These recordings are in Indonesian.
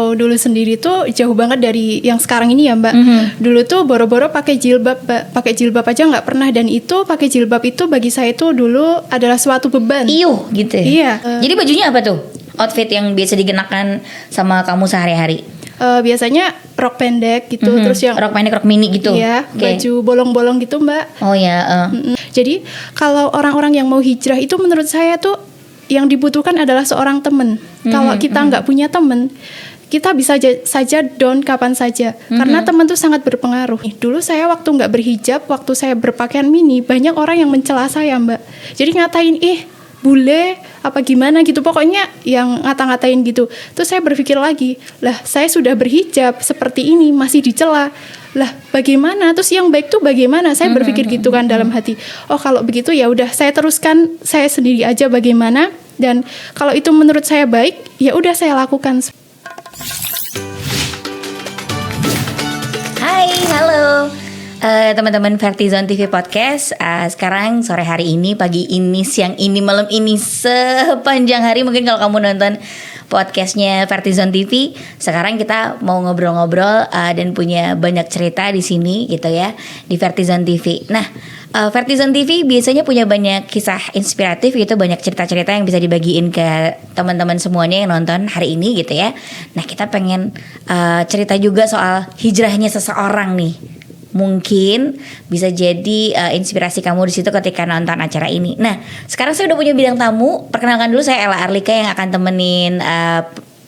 Kalau dulu sendiri tuh jauh banget dari yang sekarang ini ya Mbak. Dulu tuh boro-boro pakai jilbab, Mbak. Pakai jilbab aja nggak pernah, dan itu pakai jilbab itu bagi saya itu dulu adalah suatu beban. Iuh gitu ya? Iya. Jadi bajunya apa tuh? Outfit yang biasa dikenakan sama kamu sehari-hari? Biasanya rok pendek gitu, terus yang rok pendek, rok mini gitu? Iya, baju bolong-bolong gitu Mbak. Oh ya. Jadi kalau orang-orang yang mau hijrah itu menurut saya tuh yang dibutuhkan adalah seorang teman. Kalau kita nggak punya teman, kita bisa saja down kapan saja. Karena teman tuh sangat berpengaruh. Dulu saya waktu nggak berhijab, waktu saya berpakaian mini, banyak orang yang mencela saya Mbak. Jadi ngatain, bule apa gimana gitu, pokoknya yang ngata-ngatain gitu. Terus saya berpikir lagi, lah saya sudah berhijab seperti ini masih dicela, lah bagaimana, terus yang baik tuh bagaimana? Saya berpikir gitu kan dalam hati. Oh kalau begitu ya udah saya teruskan saya sendiri aja bagaimana, dan kalau itu menurut saya baik ya udah saya lakukan. Hai, halo teman-teman Vertizon TV Podcast. Sekarang sore hari ini, pagi ini, siang ini, malam ini, sepanjang hari mungkin kalau kamu nonton podcastnya Vertizon TV. Sekarang kita mau ngobrol-ngobrol dan punya banyak cerita di sini gitu ya, di Vertizon TV. Nah, Vertizon TV biasanya punya banyak kisah inspiratif gitu, banyak cerita-cerita yang bisa dibagiin ke teman-teman semuanya yang nonton hari ini gitu ya. Nah, kita pengen cerita juga soal hijrahnya seseorang nih. Mungkin bisa jadi inspirasi kamu di situ ketika nonton acara ini. Nah, sekarang saya udah punya bintang tamu. Perkenalkan dulu, saya Ella Arlika yang akan temenin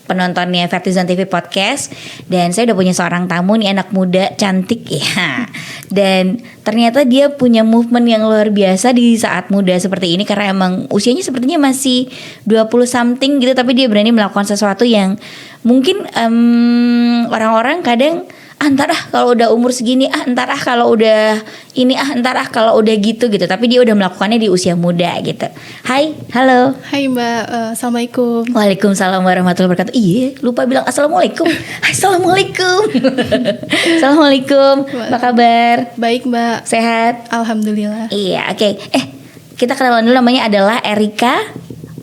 penontonnya Vertizon TV Podcast. Dan saya udah punya seorang tamu nih, anak muda cantik ya. Dan ternyata dia punya movement yang luar biasa di saat muda seperti ini, karena emang usianya sepertinya masih 20 something gitu, tapi dia berani melakukan sesuatu yang mungkin orang-orang kadang entar kalau udah umur segini, entar kalau udah ini, entar kalau udah gitu. Tapi dia udah melakukannya di usia muda gitu. Hai, halo. Hai Mbak, Assalamualaikum. Waalaikumsalam warahmatullahi wabarakatuh. Iya, lupa bilang assalamualaikum. Assalamualaikum. Assalamualaikum. Apa kabar? Baik Mbak. Sehat? Alhamdulillah. Iya, oke. Kita kenalan dulu, namanya adalah Erika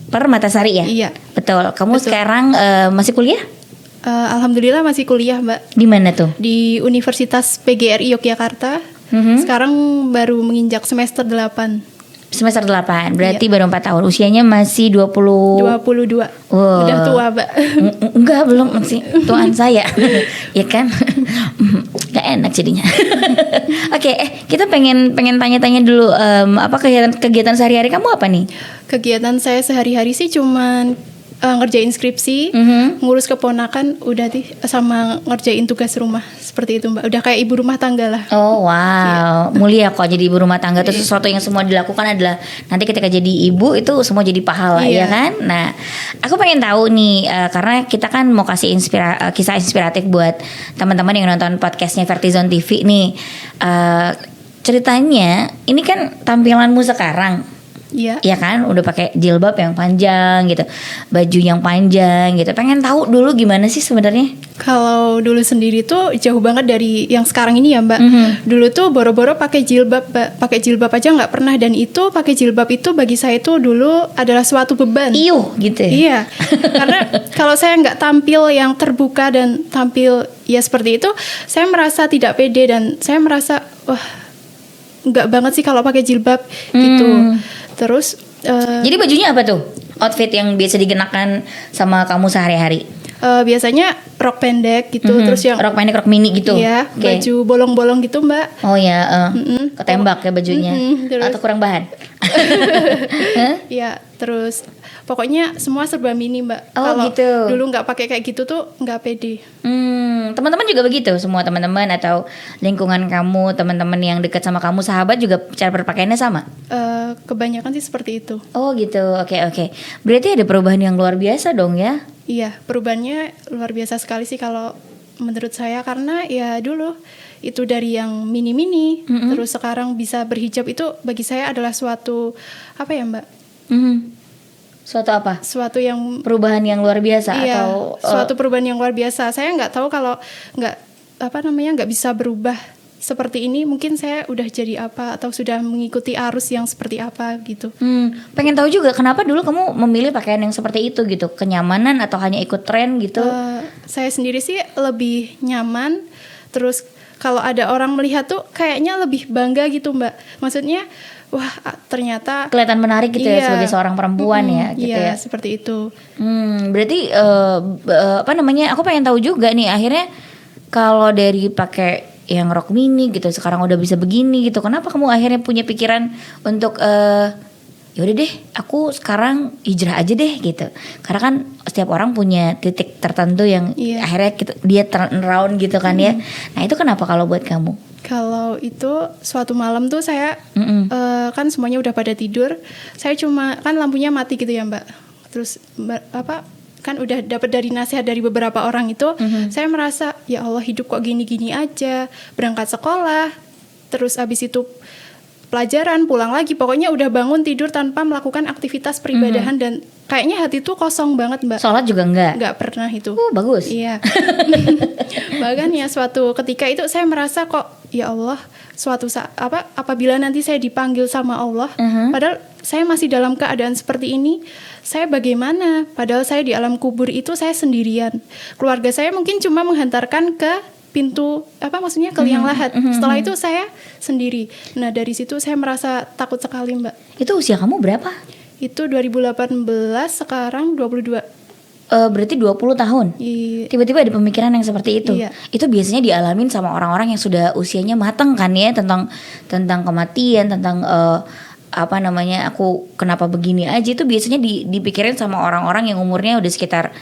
Permatasari ya? Iya. Betul. Kamu sekarang masih kuliah? Alhamdulillah masih kuliah Mbak. Di mana tuh? Di Universitas PGRI Yogyakarta. Sekarang baru menginjak semester 8. Semester 8, berarti baru 4 tahun. Usianya masih 22. Wow. Udah tua Mbak. Enggak, belum, masih tuaan saya. Ya kan? Gak enak jadinya. Oke, kita pengen tanya-tanya dulu, apa kegiatan sehari-hari kamu apa nih? Kegiatan saya sehari-hari sih cuman ngerjain skripsi, ngurus keponakan, udah sama ngerjain tugas rumah, seperti itu Mbak. Udah kayak ibu rumah tangga lah. Oh wow, mulia kok jadi ibu rumah tangga. Itu sesuatu yang semua dilakukan adalah nanti ketika jadi ibu itu semua jadi pahala, ya kan? Nah, aku pengen tahu nih, karena kita kan mau kasih kisah inspiratif buat teman-teman yang nonton podcastnya Vertizon TV nih. Ceritanya, ini kan tampilanmu sekarang. Iya. Ya kan, udah pakai jilbab yang panjang gitu, baju yang panjang gitu. Pengen tahu dulu gimana sih sebenarnya? Kalau dulu sendiri tuh jauh banget dari yang sekarang ini ya Mbak. Dulu tuh boro-boro pakai jilbab, pakai jilbab aja nggak pernah, dan itu pakai jilbab itu bagi saya itu dulu adalah suatu beban. Iuh gitu ya? Iya. Karena kalau saya nggak tampil yang terbuka dan tampil ya seperti itu, saya merasa tidak pede dan saya merasa wah nggak banget sih kalau pakai jilbab gitu. Terus jadi bajunya apa tuh? Outfit yang biasa dikenakan sama kamu sehari-hari? Biasanya rok pendek gitu, terus yang rok pendek, rok mini gitu. Iya, baju bolong-bolong gitu Mbak. Oh ya, ketembak ya bajunya. Atau kurang bahan? Iya, terus pokoknya semua serba mini Mbak. Oh Kalau gitu. dulu nggak pakai kayak gitu tuh nggak pede. Teman-teman juga begitu, semua teman-teman atau lingkungan kamu, teman-teman yang dekat sama kamu, sahabat juga cara berpakaiannya sama? Kebanyakan sih seperti itu. Oh gitu, oke. Berarti ada perubahan yang luar biasa dong ya? Iya, perubahannya luar biasa sekali sih kalau menurut saya, karena ya dulu itu dari yang mini-mini, terus sekarang bisa berhijab, itu bagi saya adalah suatu apa ya Mbak? Suatu apa? Suatu yang perubahan yang luar biasa, iya, atau suatu perubahan yang luar biasa. Saya nggak tahu kalau nggak bisa berubah seperti ini mungkin saya udah jadi apa atau sudah mengikuti arus yang seperti apa gitu. Pengen tahu juga kenapa dulu kamu memilih pakaian yang seperti itu gitu, kenyamanan atau hanya ikut tren gitu? Saya sendiri sih lebih nyaman, terus kalau ada orang melihat tuh kayaknya lebih bangga gitu Mbak. Maksudnya wah ternyata Kelihatan menarik gitu ya sebagai seorang perempuan ya gitu iya, ya. seperti itu. Berarti apa namanya? Aku pengen tahu juga nih akhirnya kalau dari pakai yang rok mini gitu sekarang udah bisa begini gitu. Kenapa kamu akhirnya punya pikiran untuk ya udah deh, aku sekarang hijrah aja deh gitu. Karena kan setiap orang punya titik tertentu yang akhirnya dia turn around gitu kan ya. Nah, itu kenapa kalau buat kamu? Kalau itu suatu malam tuh saya kan semuanya udah pada tidur. Saya cuma kan lampunya mati gitu ya, Mbak. Terus kan udah dapat dari nasihat dari beberapa orang itu, saya merasa ya Allah hidup kok gini-gini aja, berangkat sekolah, terus abis itu pelajaran, pulang lagi, pokoknya udah bangun tidur tanpa melakukan aktivitas peribadahan dan kayaknya hati tuh kosong banget Mbak. Sholat juga enggak? Enggak pernah itu. Bagus. Iya. Bahkan ya suatu ketika itu saya merasa kok ya Allah suatu saat apabila nanti saya dipanggil sama Allah, padahal saya masih dalam keadaan seperti ini, saya bagaimana? Padahal saya di alam kubur itu saya sendirian. Keluarga saya mungkin cuma menghantarkan ke pintu maksudnya ke liang lahat. Setelah itu saya sendiri. Nah, dari situ saya merasa takut sekali, Mbak. Itu usia kamu berapa? Itu 2018, sekarang 22. Berarti 20 tahun. Iya. Tiba-tiba ada pemikiran yang seperti itu. Iya. Itu biasanya dialamin sama orang-orang yang sudah usianya matang kan ya, tentang kematian, tentang aku kenapa begini aja, itu biasanya dipikirin sama orang-orang yang umurnya udah sekitar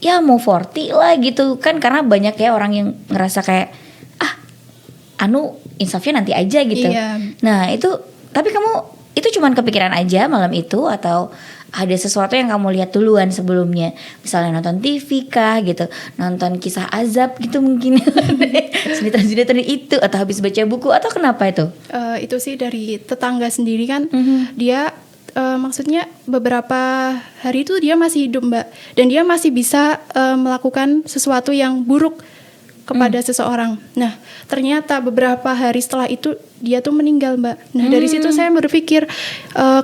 ya mau 40 lah gitu kan, karena banyak ya orang yang ngerasa kayak insafnya nanti aja gitu. Iya. Nah itu, tapi kamu itu cuman kepikiran aja malam itu atau ada sesuatu yang kamu lihat duluan sebelumnya, misalnya nonton TV kah gitu, nonton kisah azab gitu mungkin, sinetron itu, atau habis baca buku, atau kenapa itu? Itu sih dari tetangga sendiri kan, dia maksudnya beberapa hari itu dia masih hidup Mbak, dan dia masih bisa melakukan sesuatu yang buruk kepada seseorang. Nah ternyata beberapa hari setelah itu dia tuh meninggal Mbak. Nah dari situ saya berpikir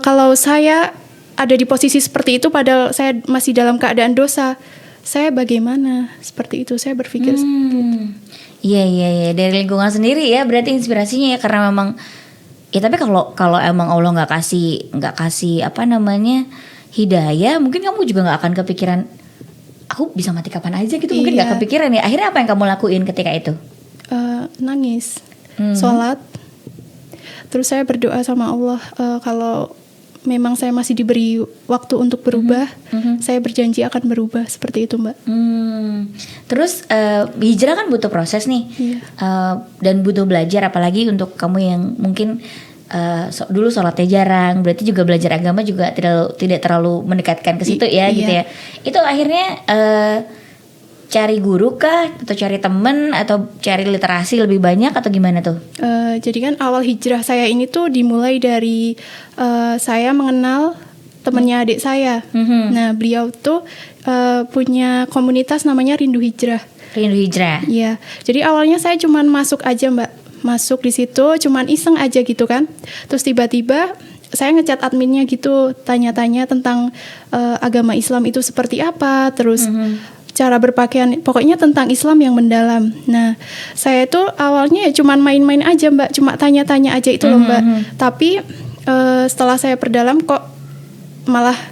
kalau saya ada di posisi seperti itu padahal saya masih dalam keadaan dosa, saya bagaimana? Seperti itu saya berpikir seperti itu. Iya dari lingkungan sendiri ya berarti inspirasinya ya, karena memang ya, tapi kalau emang Allah nggak kasih hidayah, mungkin kamu juga nggak akan kepikiran aku bisa mati kapan aja gitu. Mungkin nggak kepikiran ya. Akhirnya apa yang kamu lakuin ketika itu? Nangis, sholat, terus saya berdoa sama Allah, kalau memang saya masih diberi waktu untuk berubah, saya berjanji akan berubah, seperti itu Mbak. Terus hijrah kan butuh proses nih, dan butuh belajar, apalagi untuk kamu yang mungkin dulu sholatnya jarang, berarti juga belajar agama juga tidak terlalu mendekatkan ke situ ya, gitu ya. Itu akhirnya cari guru kah, atau cari temen, atau cari literasi lebih banyak, atau gimana tuh? Jadi kan awal hijrah saya ini tuh dimulai dari saya mengenal temennya adik saya. Nah beliau tuh punya komunitas namanya Rindu Hijrah. Rindu Hijrah. Iya. Jadi awalnya saya cuman masuk aja Mbak, masuk di situ cuman iseng aja gitu kan. Terus tiba-tiba saya ngechat adminnya gitu, tanya-tanya tentang agama Islam itu seperti apa, terus cara berpakaian, pokoknya tentang Islam yang mendalam. Nah, saya tuh awalnya ya cuman main-main aja Mbak, cuma tanya-tanya aja itu loh Mbak. Tapi setelah saya perdalam kok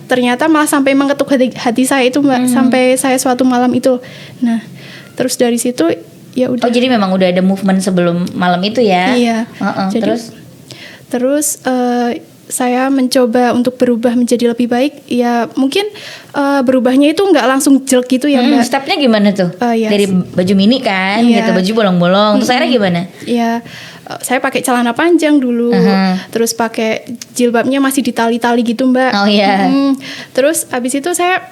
ternyata malah sampai mengetuk hati saya itu Mbak, sampai saya suatu malam itu. Nah, terus dari situ ya udah. Oh, jadi memang udah ada movement sebelum malam itu ya? Iya. Terus saya mencoba untuk berubah menjadi lebih baik. Ya mungkin berubahnya itu nggak langsung jelek gitu ya Mbak. Stepnya gimana tuh? Yes. Dari baju mini kan, gitu, baju bolong-bolong. Terus akhirnya gimana? Ya, saya pakai celana panjang dulu. Terus pakai jilbabnya masih ditali-tali gitu Mbak. Oh iya. Terus abis itu saya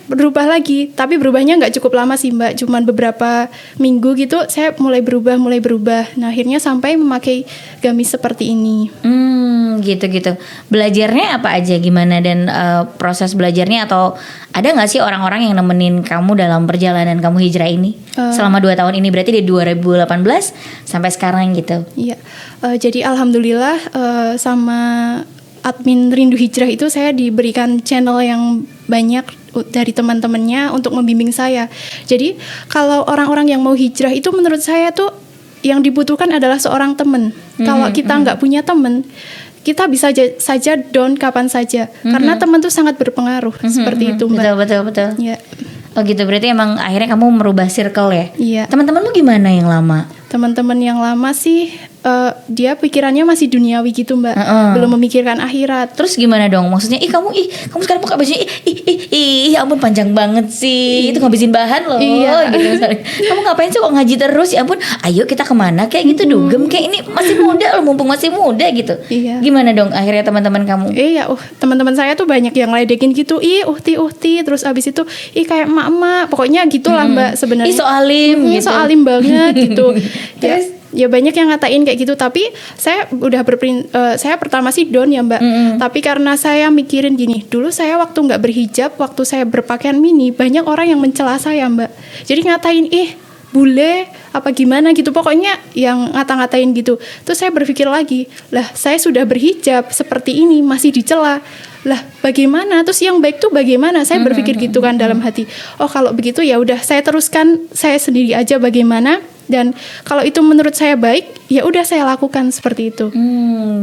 berubah lagi. Tapi berubahnya nggak cukup lama sih Mbak, cuman beberapa minggu gitu saya mulai berubah. Nah akhirnya sampai memakai gamis seperti ini. Gitu. Belajarnya apa aja gimana dan proses belajarnya, atau ada nggak sih orang-orang yang nemenin kamu dalam perjalanan kamu hijrah ini selama 2 tahun ini, berarti dari 2018 sampai sekarang gitu? Iya, jadi alhamdulillah sama admin Rindu Hijrah itu saya diberikan channel yang banyak dari teman-temannya untuk membimbing saya. Jadi kalau orang-orang yang mau hijrah itu menurut saya tuh yang dibutuhkan adalah seorang teman. Kalau kita nggak punya teman, kita bisa saja down kapan saja. Karena teman tuh sangat berpengaruh. Seperti itu Mbak. Betul. Ya. Oh gitu, berarti emang akhirnya kamu merubah circle ya? Iya. Teman-teman lu gimana yang lama? Teman-teman yang lama sih dia pikirannya masih duniawi gitu Mbak, belum memikirkan akhirat. Terus gimana dong? Maksudnya kamu sekarang pakai bajunya ya ampun panjang banget sih, itu ngabisin bahan loh. Iya. Gitu misalnya. Kamu ngapain sih kok ngaji terus? Ya ampun, ayo kita kemana kayak gitu dugem, kayak ini masih muda loh, mumpung masih muda gitu. Iya. Gimana dong akhirnya teman-teman kamu? Iya, teman-teman saya tuh banyak yang ledekin gitu, uhti, terus abis itu kayak emak-emak, pokoknya gitulah Mbak sebenarnya. So alim gitu. So alim banget gitu. Ya banyak yang ngatain kayak gitu, tapi saya udah saya pertama sih down ya Mbak. Tapi karena saya mikirin gini, dulu saya waktu nggak berhijab, waktu saya berpakaian mini, banyak orang yang mencela saya Mbak. Jadi ngatain bule apa gimana gitu, pokoknya yang ngata-ngatain gitu. Terus saya berpikir lagi, lah saya sudah berhijab seperti ini masih dicela, lah bagaimana, terus yang baik tuh bagaimana? Saya berpikir gitu kan dalam hati. Oh kalau begitu ya udah saya teruskan saya sendiri aja bagaimana, dan kalau itu menurut saya baik ya udah saya lakukan seperti itu.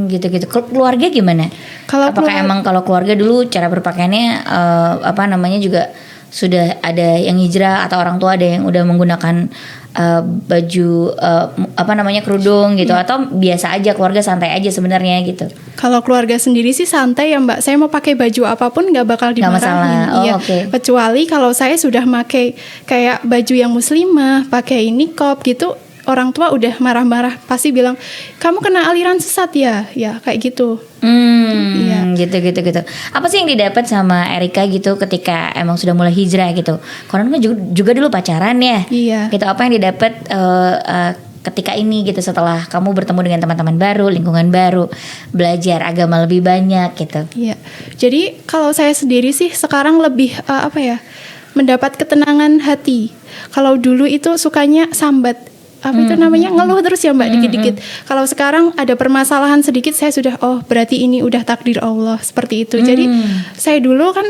Gitu. Keluarga gimana? Apakah emang kalau keluarga dulu cara berpakaiannya juga sudah ada yang hijrah, atau orang tua ada yang udah menggunakan baju kerudung gitu, atau biasa aja keluarga santai aja sebenarnya gitu? Kalau keluarga sendiri sih santai ya Mbak, saya mau pakai baju apapun nggak bakal dimarahin. Okay. Kecuali kalau saya sudah pakai kayak baju yang muslimah, pakai niqab gitu, orang tua udah marah-marah, pasti bilang kamu kena aliran sesat ya kayak gitu. Gitu. Apa sih yang didapat sama Erika gitu ketika emang sudah mulai hijrah gitu? Karena kan juga dulu pacaran ya. Iya. Gitu, apa yang didapat ketika ini gitu, setelah kamu bertemu dengan teman-teman baru, lingkungan baru, belajar agama lebih banyak gitu? Iya. Jadi kalau saya sendiri sih sekarang lebih mendapat ketenangan hati. Kalau dulu itu sukanya sambat. Ngeluh terus ya Mbak, dikit-dikit. Kalau sekarang ada permasalahan sedikit, saya sudah berarti ini udah takdir Allah, seperti itu. Jadi saya dulu kan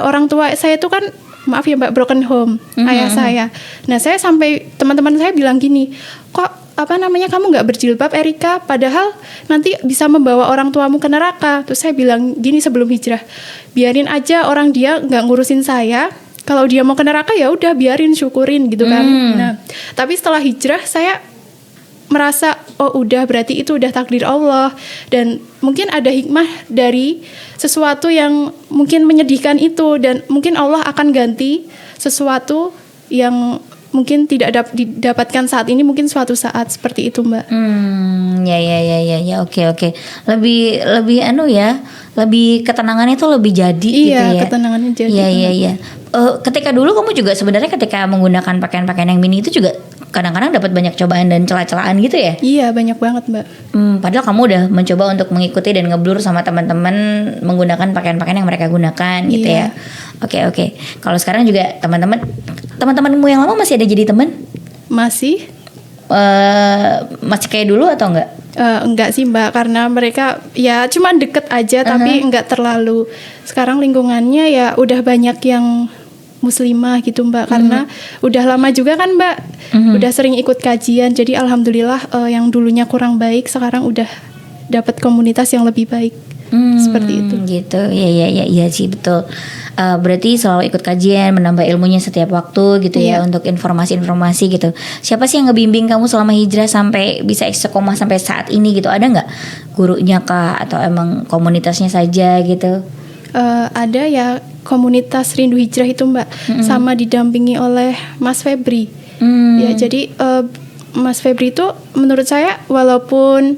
orang tua saya itu kan, maaf ya Mbak, broken home, ayah saya. Nah saya sampai teman-teman saya bilang gini, kok kamu nggak berjilbab Erika, padahal nanti bisa membawa orang tuamu ke neraka. Terus saya bilang gini sebelum hijrah, biarin aja orang dia nggak ngurusin saya. Kalau dia mau ke neraka ya udah biarin, syukurin gitu kan. Nah, tapi setelah hijrah saya merasa udah berarti itu udah takdir Allah, dan mungkin ada hikmah dari sesuatu yang mungkin menyedihkan itu, dan mungkin Allah akan ganti sesuatu yang mungkin tidak didapatkan saat ini, mungkin suatu saat, seperti itu Mbak. Ya, oke. Lebih lebih ketenangannya itu lebih jadi gitu ya. Iya, ketenangannya jadi. Iya. Ketika dulu kamu juga sebenarnya ketika menggunakan pakaian-pakaian yang mini itu juga kadang-kadang dapat banyak cobaan dan celah-celahan gitu ya? Iya, banyak banget Mbak. Padahal kamu udah mencoba untuk mengikuti dan ngeblur sama teman-teman menggunakan pakaian-pakaian yang mereka gunakan gitu ya. Oke. Kalau sekarang juga teman-temanmu yang lama masih ada jadi teman? Masih. Masih kayak dulu atau enggak? Enggak sih Mbak, karena mereka ya cuma deket aja, tapi enggak terlalu. Sekarang lingkungannya ya udah banyak yang muslimah gitu Mbak, karena udah lama juga kan Mbak, udah sering ikut kajian, jadi alhamdulillah yang dulunya kurang baik sekarang udah dapat komunitas yang lebih baik. Seperti itu. Gitu. Iya sih, betul. Berarti selalu ikut kajian, menambah ilmunya setiap waktu gitu ya, untuk informasi-informasi gitu. Siapa sih yang ngebimbing kamu selama hijrah sampai bisa istiqomah sampai saat ini gitu? Ada nggak gurunya kah, atau emang komunitasnya saja gitu? Ada ya, komunitas Rindu Hijrah itu Mbak, sama didampingi oleh Mas Febri. Ya, jadi Mas Febri itu menurut saya walaupun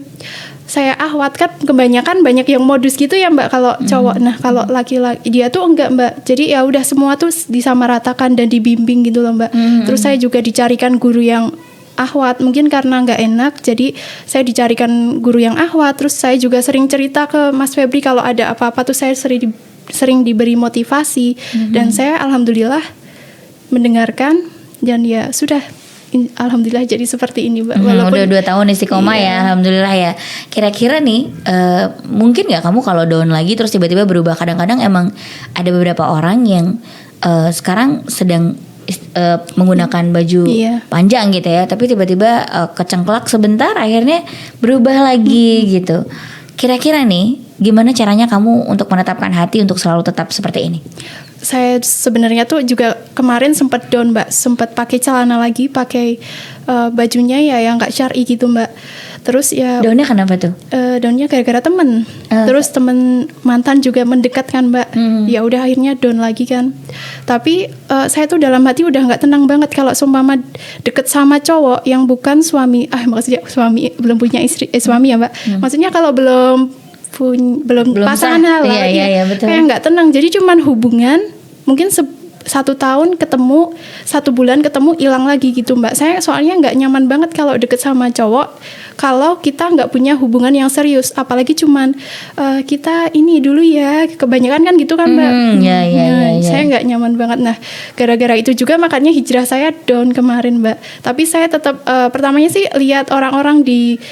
saya ahwat, kan kebanyakan banyak yang modus gitu ya Mbak kalau cowok. Nah kalau laki-laki dia tuh enggak Mbak, jadi ya udah semua tuh disamaratakan dan dibimbing gitu loh Mbak. Terus saya juga dicarikan guru yang ahwat, mungkin karena nggak enak jadi saya dicarikan guru yang ahwat. Terus saya juga sering cerita ke Mas Febri kalau ada apa-apa tuh saya sering diberi motivasi. Dan saya alhamdulillah mendengarkan dan ya sudah, alhamdulillah jadi seperti ini Mbak. Walaupun udah 2 tahun istiqomah ya, alhamdulillah ya. Kira-kira nih mungkin nggak kamu kalau down lagi terus tiba-tiba berubah? Kadang-kadang emang ada beberapa orang yang sekarang sedang menggunakan baju panjang gitu ya, tapi tiba-tiba kecengklak sebentar akhirnya berubah lagi gitu. Kira-kira nih gimana caranya kamu untuk menetapkan hati untuk selalu tetap seperti ini? Saya sebenarnya tuh juga kemarin sempat down Mbak, sempat pakai celana lagi, pakai bajunya ya yang nggak syar'i gitu Mbak. Terus ya downnya kenapa tuh? Downnya gara-gara temen. Terus temen mantan juga mendekat kan Mbak. Ya udah akhirnya down lagi kan. Tapi saya tuh dalam hati udah nggak tenang banget kalau seumpama deket sama cowok yang bukan suami. Maksudnya suami belum punya istri, suami ya Mbak. Maksudnya kalau belum pasangan halal, betul. Kayak nggak tenang. Jadi cuman hubungan mungkin 1 tahun ketemu, 1 bulan ketemu hilang lagi gitu Mbak. Saya soalnya nggak nyaman banget kalau deket sama cowok kalau kita nggak punya hubungan yang serius, apalagi cuman kita ini dulu ya, kebanyakan kan gitu kan Mbak. Saya nggak nyaman banget. Nah gara-gara itu juga makanya hijrah saya down kemarin Mbak. Tapi saya tetap pertamanya sih lihat orang-orang di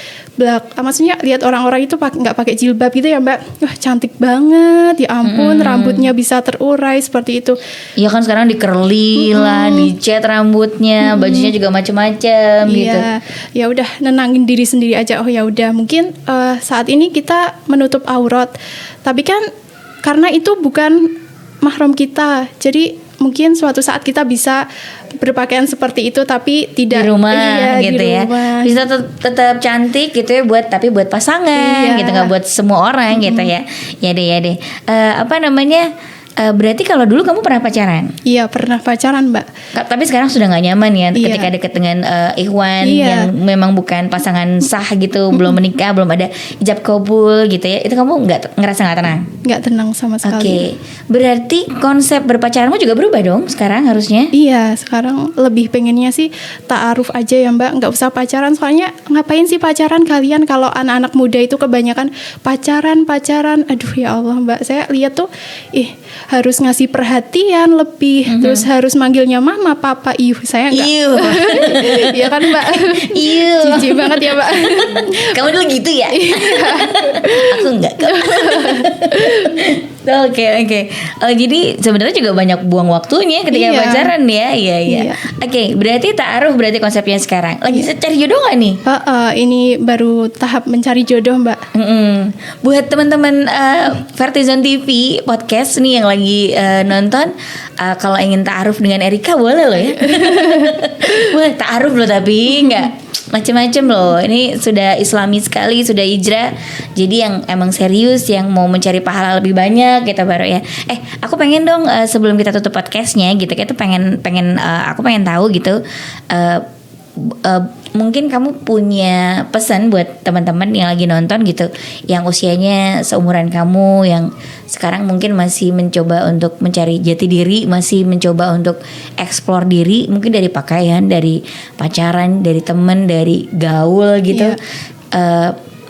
maksudnya lihat orang-orang itu nggak pakai jilbab gitu ya Mbak. Wah cantik banget, ya ampun, rambutnya bisa terurai seperti itu. Iya kan sekarang di curly lah, dicat rambutnya, bajunya juga macam-macam gitu. Ya udah nenangin diri sendiri aja. Oh ya udah, mungkin saat ini kita menutup aurat, tapi kan karena itu bukan mahram kita, jadi mungkin suatu saat kita bisa berpakaian seperti itu tapi tidak di rumah gitu ya. Bisa tetap cantik gitu ya tapi buat pasangan gitu, nggak buat semua orang gitu ya. Ya deh. Apa namanya? Berarti kalau dulu kamu pernah pacaran? Iya pernah pacaran Mbak. Tapi sekarang sudah nggak nyaman ya ketika deket dengan ikhwan yang memang bukan pasangan sah gitu, belum menikah, belum ada ijab kabul gitu ya. Itu kamu ngerasa nggak tenang? Nggak tenang sama sekali. Oke. Berarti konsep berpacaranmu juga berubah dong sekarang harusnya? Iya sekarang lebih pengennya sih ta'aruf aja ya Mbak, nggak usah pacaran. Soalnya ngapain sih pacaran kalian? Kalau anak-anak muda itu kebanyakan pacaran. Aduh ya Allah Mbak, saya lihat tuh harus ngasih perhatian lebih, terus harus manggilnya mama, papa, saya enggak. Iya kan Mbak? Cici banget ya Mbak. Kamu dulu gitu ya? Aku enggak kok. Oke. Jadi sebenarnya juga banyak buang waktunya ketika pacaran ya. Iya. Oke, berarti ta'aruf berarti konsepnya sekarang. Lagi cari jodoh gak nih? Ini baru tahap mencari jodoh Mbak. Buat teman-teman Vertizon TV podcast nih yang lagi nonton, kalau ingin ta'aruf dengan Erika boleh loh ya. Wah, ta'aruf loh tapi nggak macam-macam loh. Ini sudah islami sekali, sudah hijrah. Jadi yang emang serius, yang mau mencari pahala lebih banyak kita baru ya. Aku pengen dong sebelum kita tutup podcastnya gitu, kita aku pengen tahu gitu. Mungkin kamu punya pesan buat teman-teman yang lagi nonton gitu, yang usianya seumuran kamu, yang sekarang mungkin masih mencoba untuk mencari jati diri, masih mencoba untuk explore diri, mungkin dari pakaian, dari pacaran, dari temen, dari gaul gitu.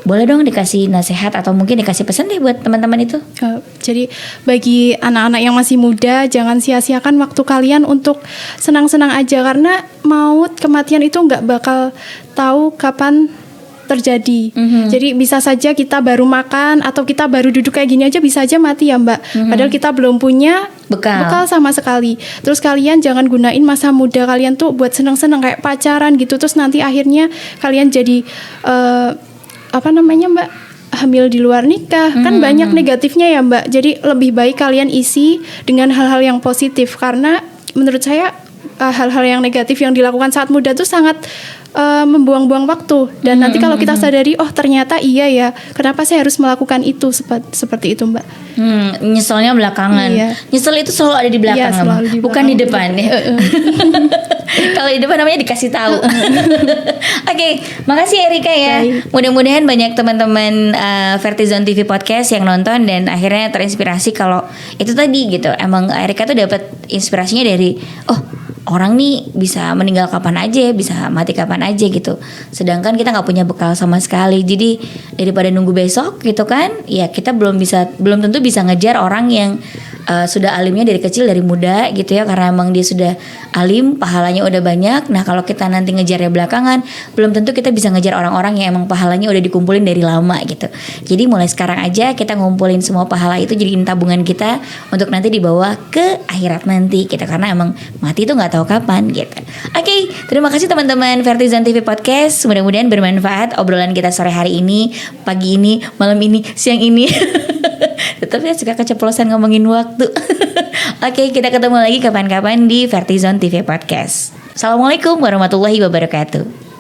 Boleh dong dikasih nasihat atau mungkin dikasih pesan deh buat teman-teman itu. Jadi bagi anak-anak yang masih muda, jangan sia-siakan waktu kalian untuk senang-senang aja, karena maut, kematian itu nggak bakal tahu kapan terjadi. Jadi bisa saja kita baru makan atau kita baru duduk kayak gini aja bisa aja mati ya Mbak. Padahal kita belum punya bekal sama sekali. Terus kalian jangan gunain masa muda kalian tuh buat senang-senang kayak pacaran gitu. Terus nanti akhirnya kalian jadi Mbak, hamil di luar nikah. Kan banyak negatifnya ya Mbak. Jadi lebih baik kalian isi dengan hal-hal yang positif, karena menurut saya hal-hal yang negatif yang dilakukan saat muda tuh sangat membuang-buang waktu. Dan nanti kalau kita sadari, oh ternyata iya ya, kenapa saya harus melakukan itu, seperti itu Mbak. Nyeselnya belakangan. Nyesel itu selalu ada di belakang, bukan di depan ya. Kalau di depan namanya dikasih tahu. Oke, makasih Erika ya. Baik. Mudah-mudahan banyak teman-teman Vertizon TV Podcast yang nonton dan akhirnya terinspirasi kalau itu tadi gitu. Emang Erika tuh dapat inspirasinya dari orang nih bisa meninggal kapan aja, bisa mati kapan aja gitu. Sedangkan kita nggak punya bekal sama sekali. Jadi daripada nunggu besok gitu kan, ya kita belum tentu bisa ngejar orang yang sudah alimnya dari kecil, dari muda gitu ya, karena emang dia sudah alim, pahalanya udah banyak. Nah kalau kita nanti ngejarnya belakangan, belum tentu kita bisa ngejar orang-orang yang emang pahalanya udah dikumpulin dari lama gitu. Jadi mulai sekarang aja kita ngumpulin semua pahala itu, jadiin tabungan kita untuk nanti dibawa ke akhirat nanti gitu, karena emang mati itu nggak tahu kapan gitu. Oke, terima kasih teman-teman Vertizon TV Podcast. Mudah-mudahan bermanfaat obrolan kita sore hari ini, pagi ini, malam ini, siang ini. Tetap ya suka keceplosan ngomongin waktu. Oke, kita ketemu lagi kapan-kapan di Vertizon TV Podcast. Assalamualaikum warahmatullahi wabarakatuh.